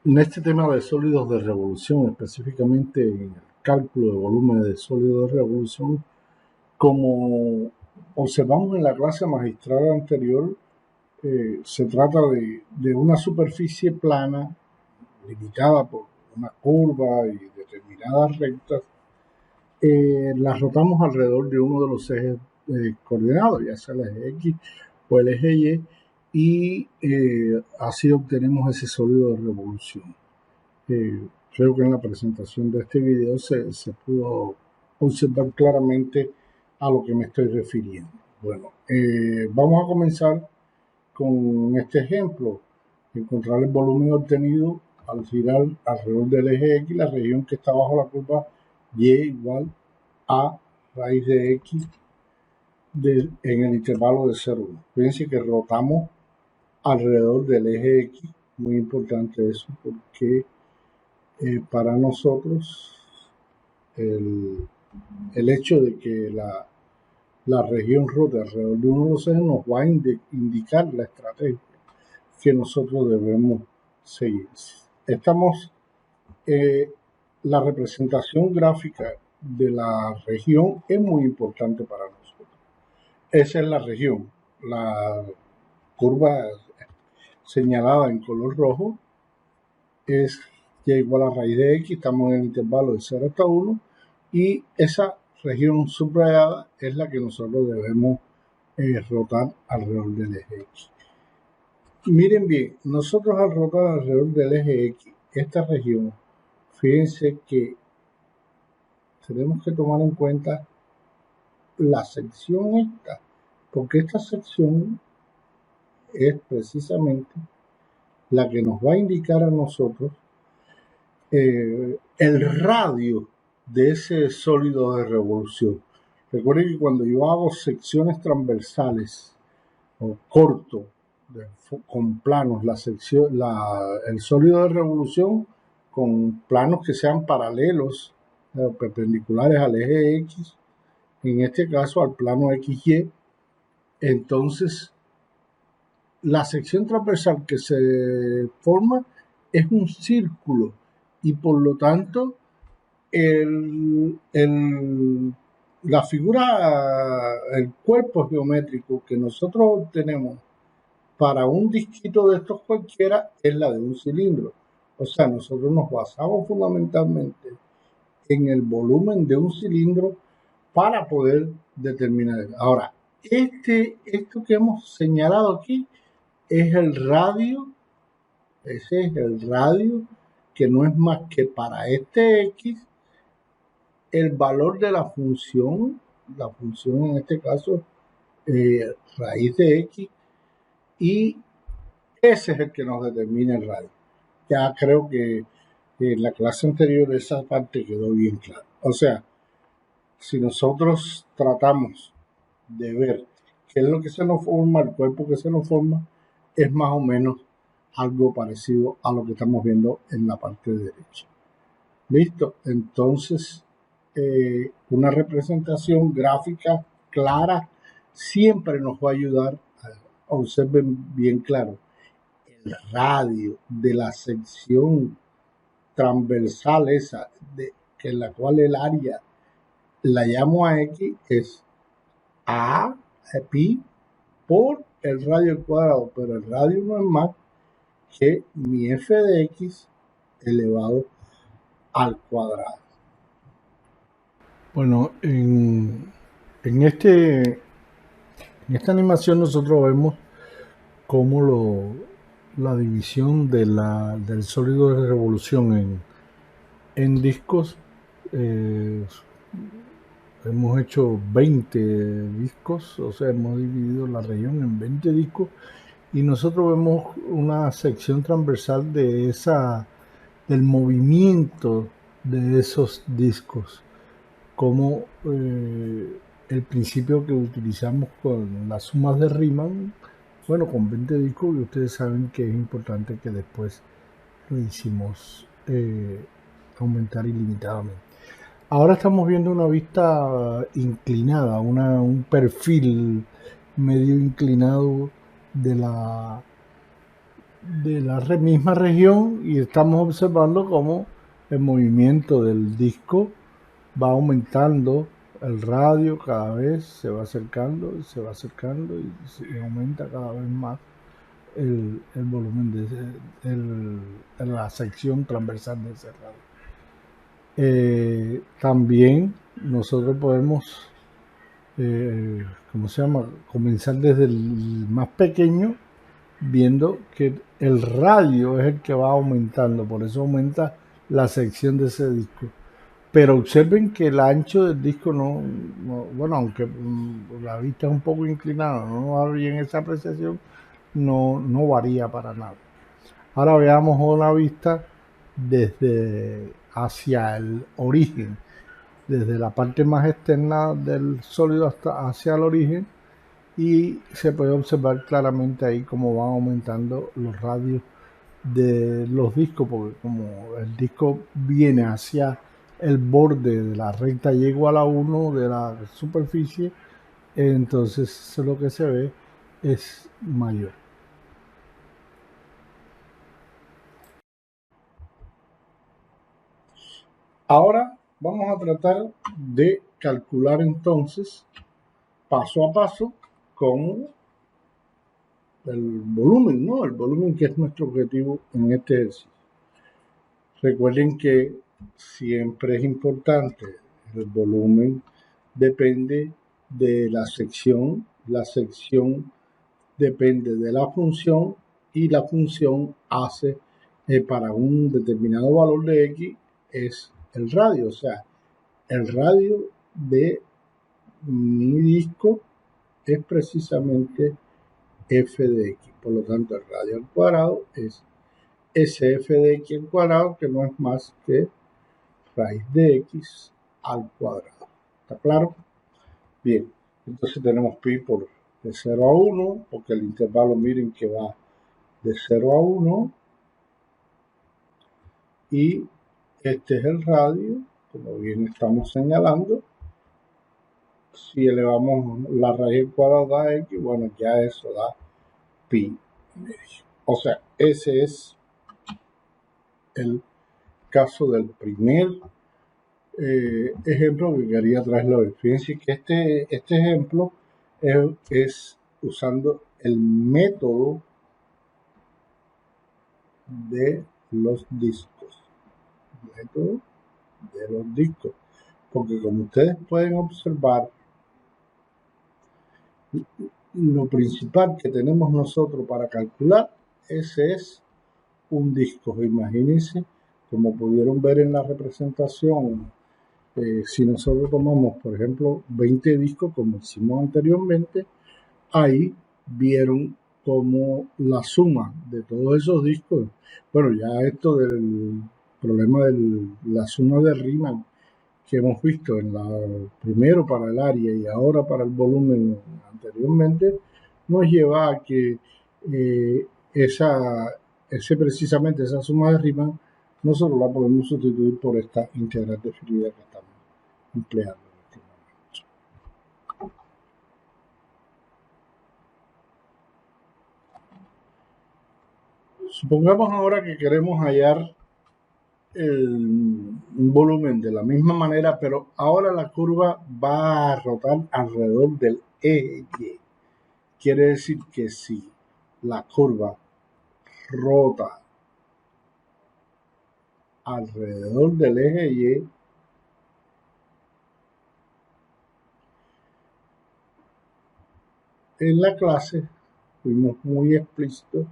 En este tema de sólidos de revolución, específicamente en el cálculo de volúmenes de sólidos de revolución, como observamos en la clase magistral anterior, se trata de una superficie plana limitada por una curva y determinadas rectas. Las rotamos alrededor de uno de los ejes coordinados, ya sea el eje X o el eje Y, y así obtenemos ese sólido de revolución. Creo que en la presentación de este video se pudo observar claramente a lo que me estoy refiriendo. Bueno, vamos a comenzar con este ejemplo. Encontrar el volumen obtenido al girar alrededor del eje X, la región que está bajo la curva Y igual a raíz de X en el intervalo de 0,1. Fíjense que rotamos alrededor del eje X. Muy importante eso porque para nosotros el hecho de que la región rote alrededor de uno de los ejes nos va a indicar la estrategia que nosotros debemos seguir. La representación gráfica de la región es muy importante para nosotros. Esa es la región. La curva señalada en color rojo es y igual a raíz de X, estamos en el intervalo de 0 hasta 1, y esa región subrayada es la que nosotros debemos rotar alrededor del eje X. Miren bien, nosotros al rotar alrededor del eje X, esta región, fíjense que tenemos que tomar en cuenta la sección esta, porque esta sección es precisamente la que nos va a indicar a nosotros el radio de ese sólido de revolución. Recuerden que cuando yo hago secciones transversales o corto con planos, el sólido de revolución con planos que sean paralelos, perpendiculares al eje X, en este caso al plano XY, entonces la sección transversal que se forma es un círculo y por lo tanto la figura, el cuerpo geométrico que nosotros obtenemos para un disquito de estos cualquiera es la de un cilindro. O sea, nosotros nos basamos fundamentalmente en el volumen de un cilindro para poder determinar. Ahora, esto que hemos señalado aquí es el radio, ese es el radio que no es más que para este X el valor de la función en este caso raíz de X, y ese es el que nos determina el radio. Ya creo que en la clase anterior esa parte quedó bien clara. O sea, si nosotros tratamos de ver qué es lo que se nos forma, el cuerpo que se nos forma, es más o menos algo parecido a lo que estamos viendo en la parte derecha. ¿Listo? Entonces, una representación gráfica clara siempre nos va a ayudar. Observen bien claro, el radio de la sección transversal esa, en la cual el área la llamo a X, es A, pi, por el radio al cuadrado, pero el radio no es más que mi f de X elevado al cuadrado. Bueno, en esta animación nosotros vemos cómo la división del sólido de revolución en discos, hemos hecho 20 discos, o sea, hemos dividido la región en 20 discos, y nosotros vemos una sección transversal del movimiento de esos discos, como el principio que utilizamos con las sumas de Riemann, bueno, con 20 discos, y ustedes saben que es importante que después lo hicimos aumentar ilimitadamente. Ahora estamos viendo una vista inclinada, un perfil medio inclinado de la misma región y estamos observando cómo el movimiento del disco va aumentando, el radio cada vez se va acercando y se va acercando y aumenta cada vez más el volumen de la sección transversal de ese radio. También nosotros podemos, ¿cómo se llama? Comenzar desde el más pequeño, viendo que el radio es el que va aumentando, por eso aumenta la sección de ese disco. Pero observen que el ancho del disco bueno, aunque la vista es un poco inclinada, no va bien esa apreciación, no varía para nada. Ahora veamos una vista desde hacia el origen, desde la parte más externa del sólido hasta hacia el origen, y se puede observar claramente ahí cómo van aumentando los radios de los discos, porque como el disco viene hacia el borde de la recta y igual a 1 de la superficie, entonces lo que se ve es mayor. Ahora vamos a tratar de calcular entonces paso a paso con el volumen, ¿no? El volumen que es nuestro objetivo en este ejercicio. Recuerden que siempre es importante, el volumen depende de la sección depende de la función y la función hace para un determinado valor de X es el radio, o sea, el radio de mi disco es precisamente f de x, por lo tanto el radio al cuadrado es sf de x al cuadrado, que no es más que raíz de x al cuadrado. ¿Está claro? Bien, entonces tenemos pi por de 0 a 1, porque el intervalo miren que va de 0 a 1, y este es el radio, como bien estamos señalando. Si elevamos la raíz al cuadrado a x, bueno, ya eso da pi medio. O sea, ese es el caso del primer ejemplo que quería traerlo hoy. Fíjense que este ejemplo es usando el método de los discos. Método de los discos. Porque como ustedes pueden observar, lo principal que tenemos nosotros para calcular, ese es un disco. Imagínense, como pudieron ver en la representación, si nosotros tomamos, por ejemplo, 20 discos, como hicimos anteriormente, ahí vieron como la suma de todos esos discos, bueno, ya esto del problema de la suma de Riemann que hemos visto primero para el área y ahora para el volumen anteriormente, nos lleva a que precisamente esa suma de Riemann nosotros la podemos sustituir por esta integral definida que estamos empleando en este momento. Supongamos ahora que queremos hallar un volumen de la misma manera, pero ahora la curva va a rotar alrededor del eje Y. Quiere decir que si la curva rota alrededor del eje Y, en la clase fuimos muy explícitos,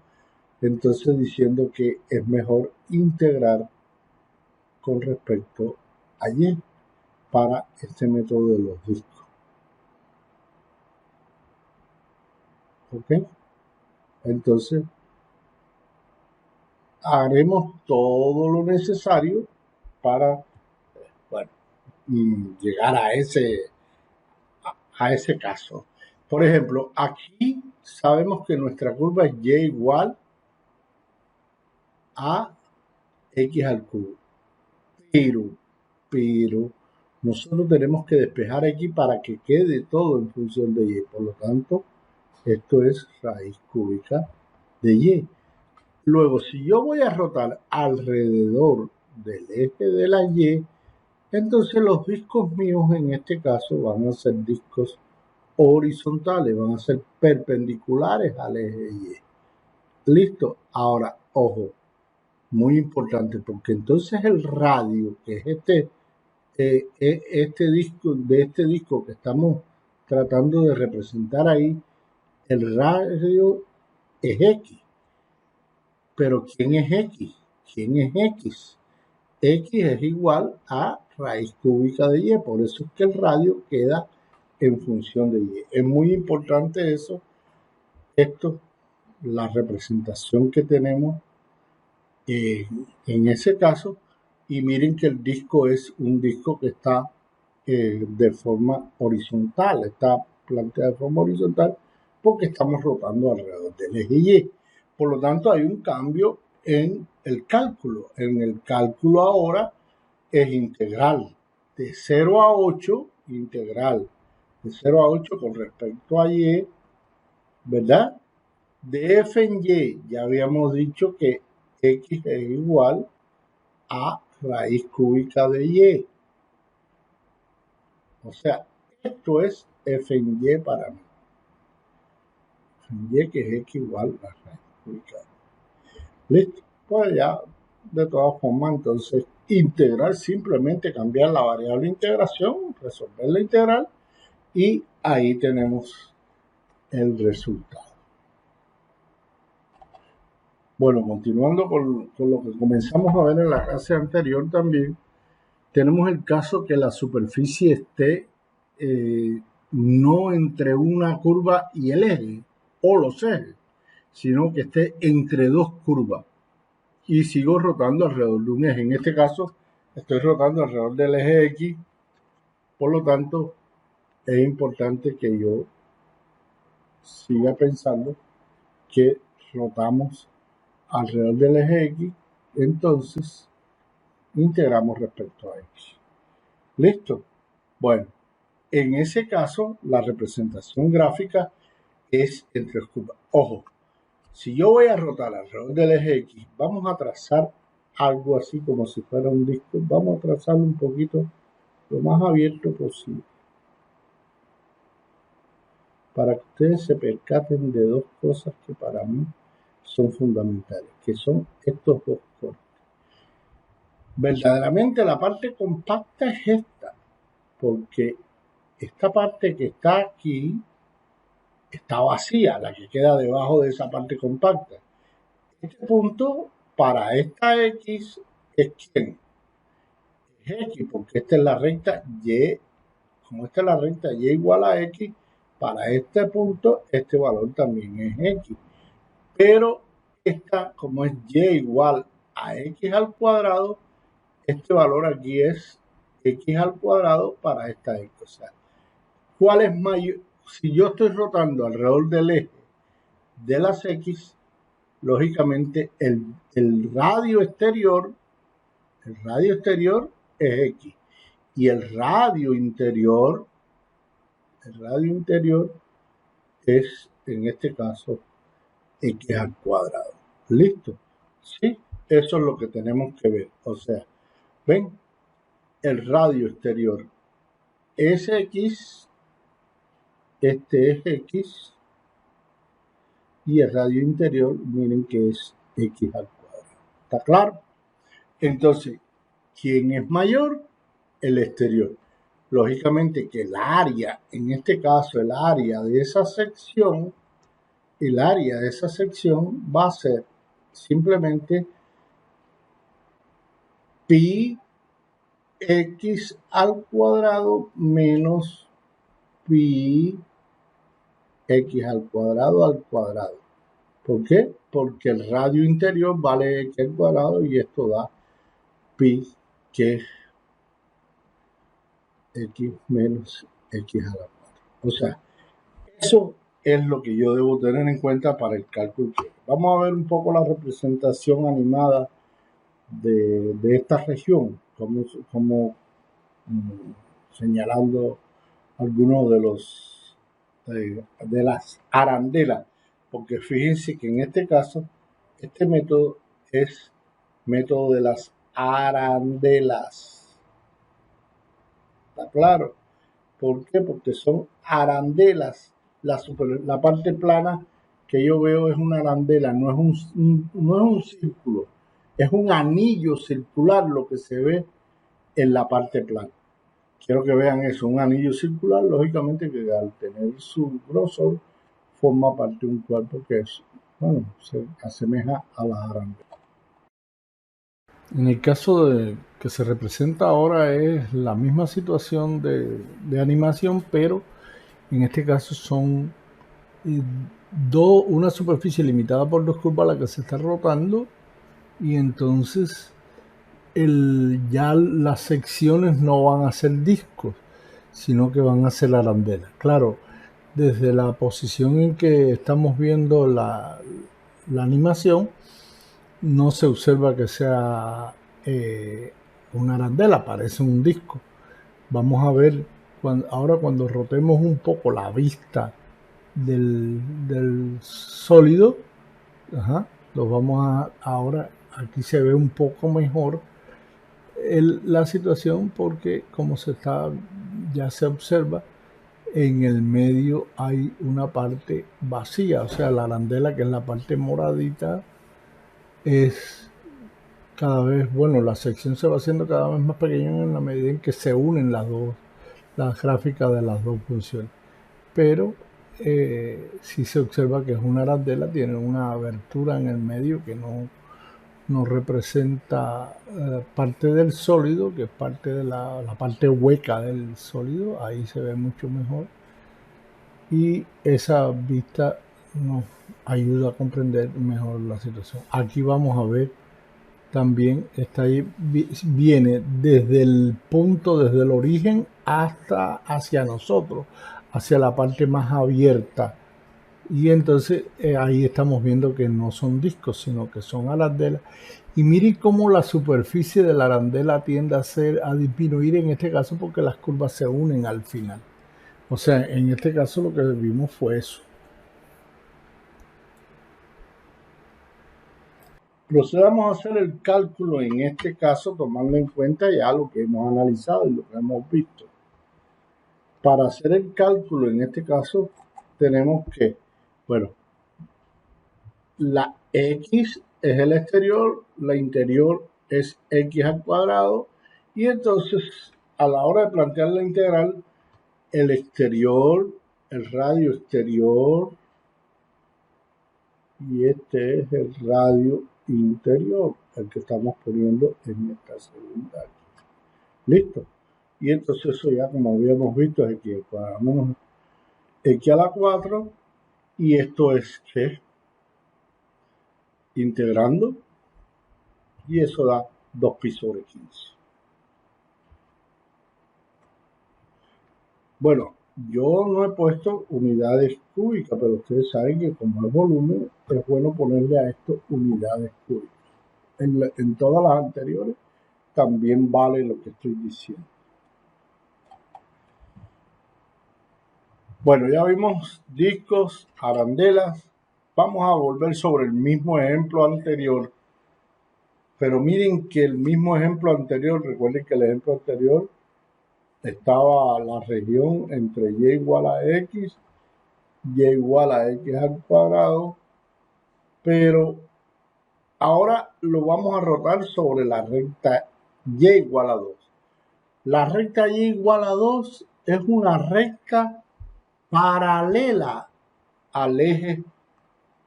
entonces diciendo que es mejor integrar con respecto a Y para este método de los discos. ¿Ok? Entonces, haremos todo lo necesario para, bueno, llegar a ese caso. Por ejemplo, aquí sabemos que nuestra curva es Y igual a X al cubo. Pero nosotros tenemos que despejar X para que quede todo en función de Y. Por lo tanto, esto es raíz cúbica de Y. Luego, si yo voy a rotar alrededor del eje de la Y, entonces los discos míos en este caso van a ser discos horizontales, van a ser perpendiculares al eje Y. Listo. Ahora, ojo, muy importante, porque entonces el radio, que es este disco que estamos tratando de representar ahí, el radio es X. Pero ¿quién es X? ¿Quién es X? X es igual a raíz cúbica de Y, por eso es que el radio queda en función de Y. Es muy importante eso, esto, la representación que tenemos en ese caso, y miren que el disco es un disco que está de forma horizontal, está planteado de forma horizontal porque estamos rotando alrededor del eje Y. Por lo tanto, hay un cambio en el cálculo. En el cálculo ahora es integral de 0 a 8, integral de 0 a 8 con respecto a Y, ¿verdad? De f en Y, ya habíamos dicho que X es igual a raíz cúbica de Y. O sea, esto es f en Y para mí. F en Y que es X igual a raíz cúbica. Listo. Pues ya, de todas formas, entonces, integrar, simplemente cambiar la variable integración, resolver la integral, y ahí tenemos el resultado. Bueno, continuando con lo que comenzamos a ver en la clase anterior también, tenemos el caso que la superficie esté no entre una curva y el eje, o los ejes, sino que esté entre dos curvas. Y sigo rotando alrededor de un eje. En este caso, estoy rotando alrededor del eje X, por lo tanto, es importante que yo siga pensando que rotamos alrededor del eje X, entonces integramos respecto a X. ¿Listo? Bueno, en ese caso, la representación gráfica es entre curvas. Ojo, si yo voy a rotar alrededor del eje X, vamos a trazar algo así como si fuera un disco. Vamos a trazarlo un poquito lo más abierto posible, para que ustedes se percaten de dos cosas que para mí son fundamentales, que son estos dos cortes. Verdaderamente la parte compacta es esta, porque esta parte que está aquí está vacía, la que queda debajo de esa parte compacta. Este punto para esta X es ¿quién? Es X, porque esta es la recta Y. Como esta es la recta Y igual a X, para este punto este valor también es X. Pero esta, como es Y igual a X al cuadrado, este valor aquí es X al cuadrado para esta X. O sea, ¿cuál es mayor? Si yo estoy rotando alrededor del eje de las X, lógicamente el radio exterior es X. Y el radio interior es, en este caso, X al cuadrado. ¿Listo? Sí, eso es lo que tenemos que ver. O sea, ¿ven? El radio exterior es X, este es X, y el radio interior, miren que es X al cuadrado. ¿Está claro? Entonces, ¿quién es mayor? El exterior. Lógicamente que el área, en este caso el área de esa sección, va a ser simplemente pi x al cuadrado menos pi x al cuadrado. ¿Por qué? Porque el radio interior vale x al cuadrado y esto da pi, que es x menos x a la 4. O sea, eso es lo que yo debo tener en cuenta para el cálculo. Vamos a ver un poco la representación animada de esta región, como señalando algunos de las arandelas, porque fíjense que en este caso Este método es método de las arandelas. ¿Está claro? ¿Por qué? Porque son arandelas. La parte plana que yo veo es una arandela, no es un círculo, es un anillo circular lo que se ve en la parte plana. Quiero que vean eso, un anillo circular, lógicamente que al tener su grosor forma parte de un cuerpo que es, bueno, se asemeja a las arandelas. En el caso que se representa ahora es la misma situación de animación, pero en este caso son una superficie limitada por dos curvas la que se está rotando, y entonces ya las secciones no van a ser discos, sino que van a ser arandelas. Claro, desde la posición en que estamos viendo la animación, no se observa que sea una arandela, parece un disco. Vamos a ver ahora cuando rotemos un poco la vista del sólido, lo vamos ahora aquí se ve un poco mejor la situación, porque como ya se observa, en el medio hay una parte vacía, o sea, la arandela, que es la parte moradita, es cada vez, bueno, la sección se va haciendo cada vez más pequeña en la medida en que se unen las gráficas de las dos funciones. Pero si se observa que es una arandela, tiene una abertura en el medio que no representa parte del sólido, que es parte de la parte hueca del sólido. Ahí se ve mucho mejor, y esa vista nos ayuda a comprender mejor la situación. Aquí vamos a ver también, está ahí, viene desde el punto, desde el origen hasta hacia nosotros, hacia la parte más abierta, y entonces ahí estamos viendo que no son discos, sino que son arandelas. Y miren cómo la superficie de la arandela tiende a disminuir en este caso, porque las curvas se unen al final. O sea, en este caso lo que vimos fue eso. Procedamos a hacer el cálculo en este caso tomando en cuenta ya lo que hemos analizado y lo que hemos visto. Para hacer el cálculo en este caso tenemos que, bueno, la X es el exterior, la interior es X al cuadrado, y entonces a la hora de plantear la integral, el exterior, el radio exterior, y este es el radio interior, el que estamos poniendo en esta segunda aquí. ¿Listo? Y entonces eso ya, como habíamos visto, es X al cuadrado menos X a la 4, y esto es que integrando, y eso da 2pi sobre 15. Bueno, yo no he puesto unidades cúbicas, pero ustedes saben que como es volumen, es bueno ponerle a esto unidades cúbicas. En todas las anteriores también vale lo que estoy diciendo. Bueno, ya vimos discos, arandelas. Vamos a volver sobre el mismo ejemplo anterior. Pero miren que el mismo ejemplo anterior, recuerden que el ejemplo anterior estaba la región entre y igual a x, y igual a x al cuadrado, pero ahora lo vamos a rotar sobre la recta y igual a 2. La recta y igual a 2 es una recta paralela al eje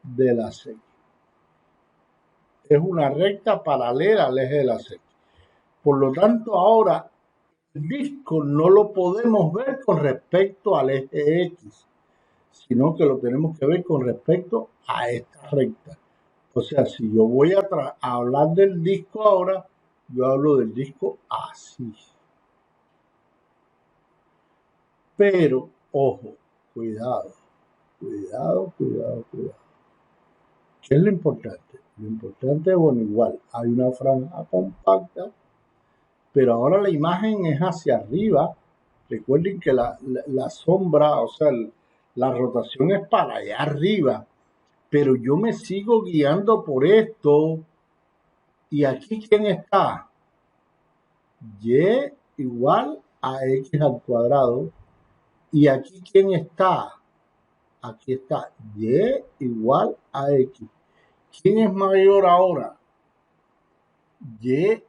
de la sec. Es una recta paralela al eje de la sec. Por lo tanto, ahora el disco no lo podemos ver con respecto al eje X, sino que lo tenemos que ver con respecto a esta recta. O sea, si yo voy a hablar del disco ahora, yo hablo del disco así. Pero, ojo, cuidado. ¿Qué es lo importante? Lo importante es, bueno, igual, hay una franja compacta, pero ahora la imagen es hacia arriba. Recuerden que la sombra, o sea, la rotación es para allá arriba. pero yo me sigo guiando por esto. ¿Y aquí quién está? Y igual a x al cuadrado. ¿Y aquí quién está? Aquí está y igual a x. ¿Quién es mayor ahora? Y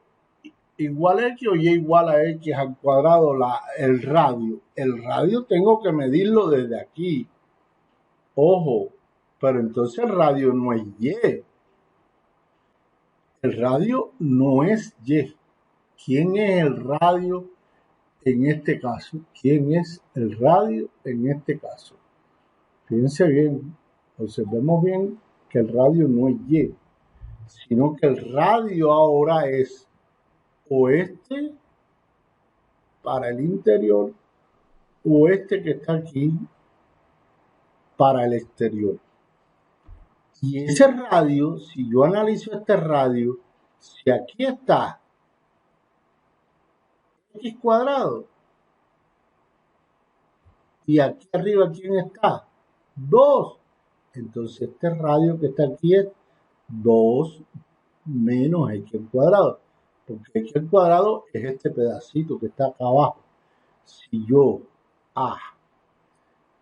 igual a x o y igual a x al cuadrado, el radio. El radio tengo que medirlo desde aquí. Ojo, pero entonces el radio no es y. El radio no es y. ¿Quién es el radio en este caso? ¿Quién es el radio en este caso? Fíjense bien, observemos bien que el radio no es y, sino que el radio ahora es oeste para el interior, oeste que está aquí para el exterior. Y ese radio, si yo analizo este radio, si aquí está x cuadrado, y aquí arriba quién está, 2. Entonces este radio que está aquí es 2 menos x al cuadrado, porque x al cuadrado es este pedacito que está acá abajo. Si yo a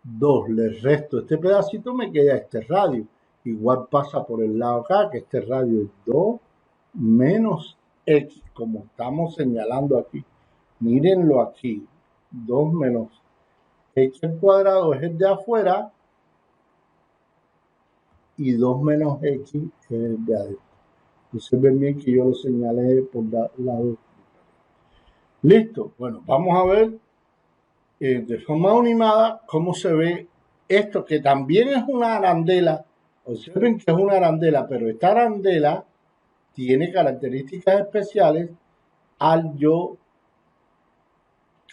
2 le resto este pedacito, me queda este radio. Igual pasa por el lado acá, que este radio es 2 menos x, como estamos señalando aquí. Mírenlo aquí, 2 menos x al cuadrado es el de afuera y 2 menos x es el de adentro. Ustedes ven bien que yo lo señalé por lado. Listo. Bueno, vamos a ver de forma animada cómo se ve esto, que también es una arandela. Observen que es una arandela, pero esta arandela tiene características especiales al yo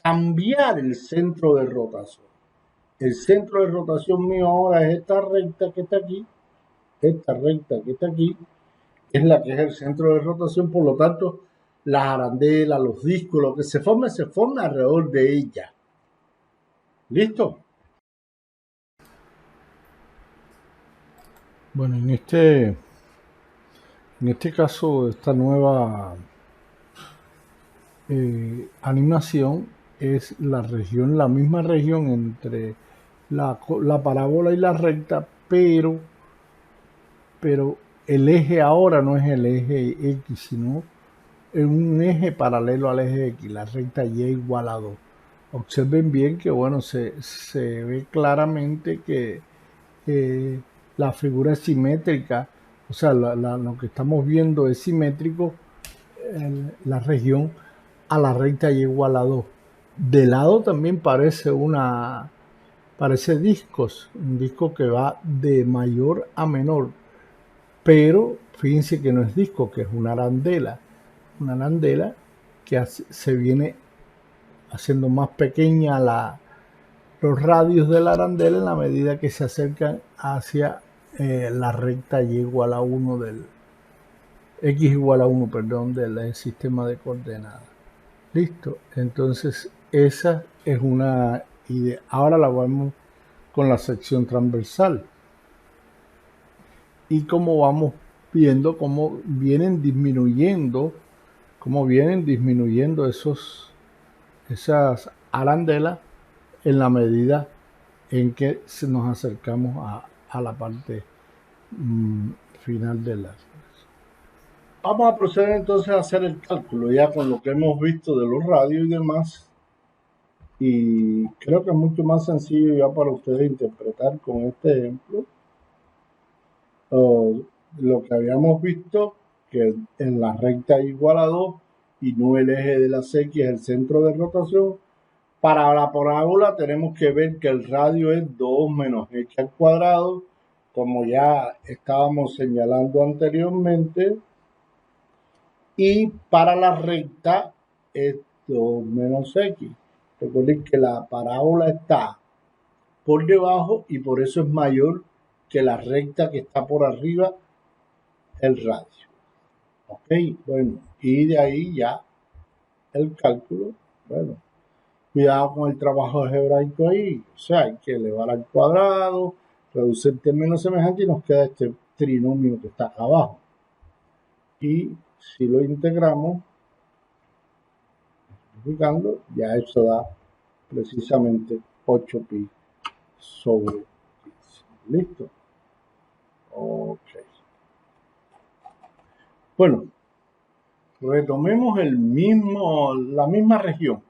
cambiar el centro de rotación. El centro de rotación mío ahora es esta recta que está aquí, esta recta que está aquí, es la que es el centro de rotación, por lo tanto, las arandelas, los discos, lo que se forma alrededor de ella. ¿Listo? Bueno, en este caso, esta nueva animación es la misma región entre la parábola y la recta, pero el eje ahora no es el eje X, sino es un eje paralelo al eje X, la recta Y igual a 2. Observen bien que, bueno, se ve claramente que la figura es simétrica, o sea, lo que estamos viendo es simétrico en la región a la recta Y igual a 2. De lado también parece discos, un disco que va de mayor a menor, pero fíjense que no es disco, que es una arandela que se viene haciendo más pequeña los radios de la arandela en la medida que se acercan hacia la recta Y igual a 1 X igual a 1, perdón, del sistema de coordenadas. Listo, entonces esa es una idea. Ahora la vamos con la sección transversal. Y como vamos viendo cómo vienen disminuyendo esas arandelas en la medida en que nos acercamos a la parte final de las. Vamos a proceder entonces a hacer el cálculo ya con lo que hemos visto de los radios y demás. Y creo que es mucho más sencillo ya para ustedes interpretar con este ejemplo lo que habíamos visto, que en la recta igual a 2 y no el eje de las X es el centro de rotación. Para la parábola tenemos que ver que el radio es 2 menos x al cuadrado, como ya estábamos señalando anteriormente. Y para la recta es 2 menos x. Recuerden que la parábola está por debajo y por eso es mayor que la recta que está por arriba, el radio. Ok, bueno, y de ahí ya el cálculo, bueno, cuidado con el trabajo algebraico ahí, o sea, hay que elevar al cuadrado, reduce el término semejante y nos queda este trinomio que está acá abajo. Y si lo integramos, multiplicando, ya eso da precisamente 8pi sobre 15. ¿Listo? Ok. Bueno, retomemos la misma región.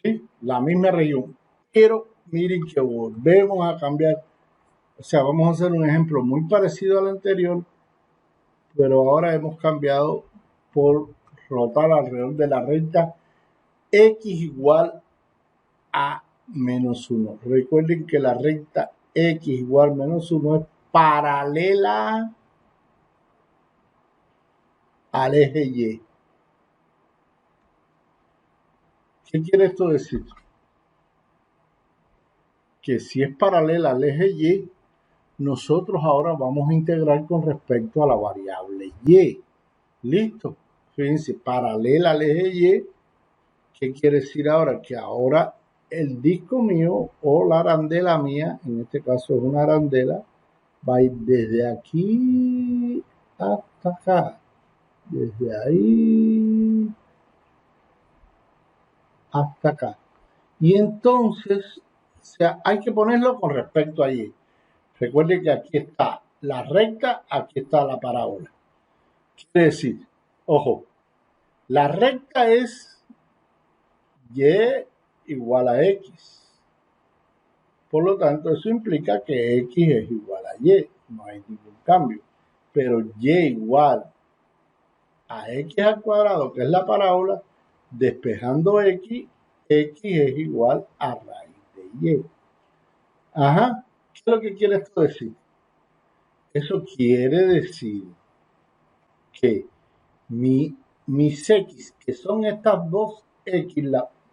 ¿Sí? La misma región. Pero miren que volvemos a cambiar. O sea, vamos a hacer un ejemplo muy parecido al anterior, pero ahora hemos cambiado por rotar alrededor de la recta x igual a menos 1. Recuerden que la recta x igual a menos 1 es paralela al eje y. ¿Qué quiere esto decir? Que si es paralela al eje y, nosotros ahora vamos a integrar con respecto a la variable y. ¿Listo? Fíjense, paralela al eje y. ¿Qué quiere decir ahora? Que ahora el disco mío o la arandela mía, en este caso es una arandela, va a ir desde aquí hasta acá. Desde ahí hasta acá. Y entonces, o sea, hay que ponerlo con respecto a y. Recuerden que aquí está la recta, aquí está la parábola. Quiere decir, ojo, la recta es y igual a x. Por lo tanto, eso implica que x es igual a y. No hay ningún cambio. Pero y igual a x al cuadrado, que es la parábola, despejando x, x es igual a raíz de y. Ajá. ¿Qué es lo que quiere esto decir? Eso quiere decir que mis x, que son estas dos x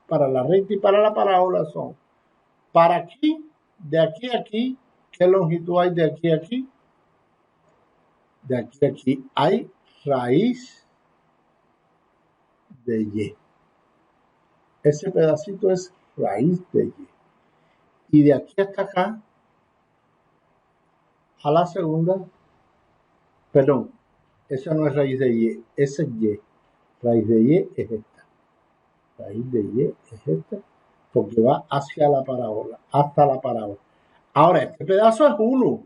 para la recta y para la parábola, son para aquí, de aquí a aquí. ¿Qué longitud hay de aquí a aquí? De aquí a aquí hay raíz de y. Ese pedacito es raíz de y. Y de aquí hasta acá, a la segunda, perdón, esa no es raíz de y, esa es y. Raíz de y es esta. Raíz de y es esta, porque va hacia la parábola, hasta la parábola. Ahora, este pedazo es 1.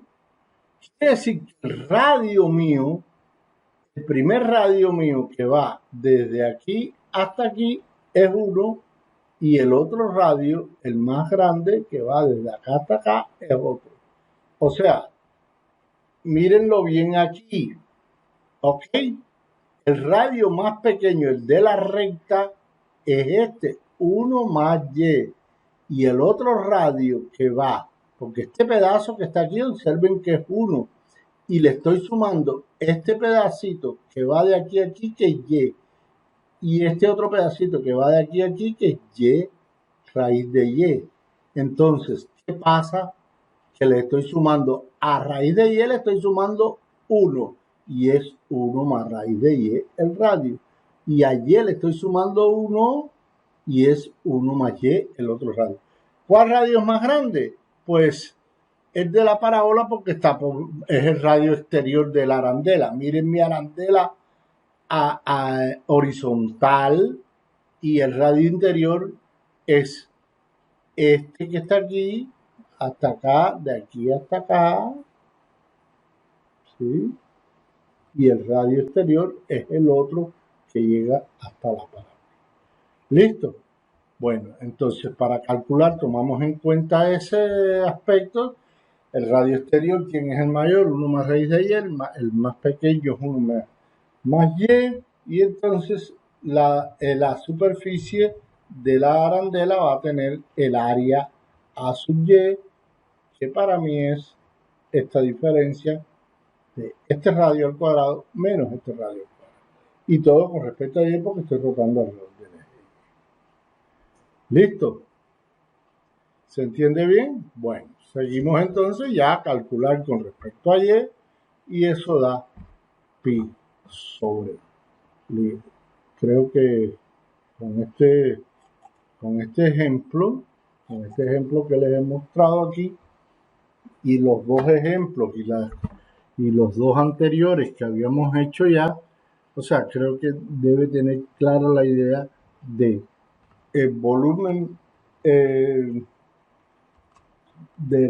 Quiere decir que el radio mío, el primer radio mío que va desde aquí hasta aquí es 1, y el otro radio, el más grande, que va desde acá hasta acá, es otro. O sea, mírenlo bien aquí, ¿ok? El radio más pequeño, el de la recta, es este, 1 más y. Y el otro radio que va, porque este pedazo que está aquí, observen que es 1. Y le estoy sumando este pedacito que va de aquí a aquí, que es y. Y este otro pedacito que va de aquí a aquí, que es y raíz de y. Entonces, ¿qué pasa? Que le estoy sumando a raíz de y, le estoy sumando 1. Y es 1 más raíz de y el radio. Y a y le estoy sumando 1 y es 1 más y el otro radio. ¿Cuál radio es más grande? Pues es de la parábola, porque es el radio exterior de la arandela. Miren mi arandela a horizontal, y el radio interior es este que está aquí hasta acá, de aquí hasta acá, ¿sí? Y el radio exterior es el otro que llega hasta la parábola. ¿Listo? Bueno, entonces para calcular tomamos en cuenta ese aspecto. El radio exterior, ¿quién es el mayor? 1 más raíz de y, el más pequeño es 1 más y entonces la superficie de la arandela va a tener el área a sub y, que para mí es esta diferencia de este radio al cuadrado menos este radio al cuadrado. Y todo con respecto a y, porque estoy rotando alrededor del eje. ¿Listo? ¿Se entiende bien? Bueno, seguimos entonces ya a calcular con respecto a y eso da pi sobre. Creo que con este ejemplo que les he mostrado aquí, y los dos ejemplos y los dos anteriores que habíamos hecho ya, o sea, creo que debe tener clara la idea de el volumen de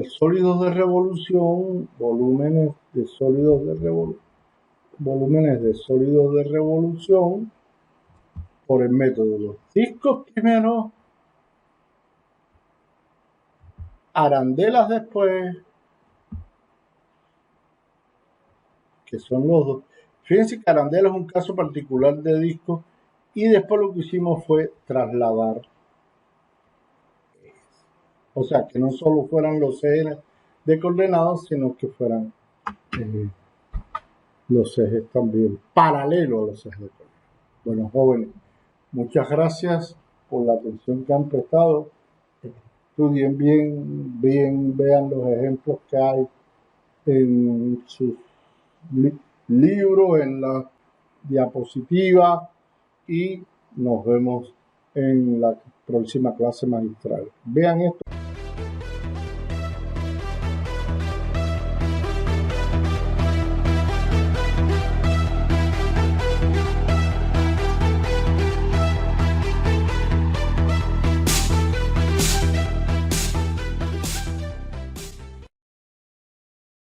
sólidos de revolución, volúmenes de sólidos de revolución por el método. Los discos primero, arandelas después, que son los dos. Fíjense que arandela es un caso particular de discos y después lo que hicimos fue trasladar. O sea, que no solo fueran los ejes de coordenadas, sino que fueran los ejes también paralelos a los ejes de coordenadas. Bueno, jóvenes, muchas gracias por la atención que han prestado. Estudien bien, vean los ejemplos que hay en sus libros, en la diapositiva, y nos vemos en la próxima clase magistral. Vean esto.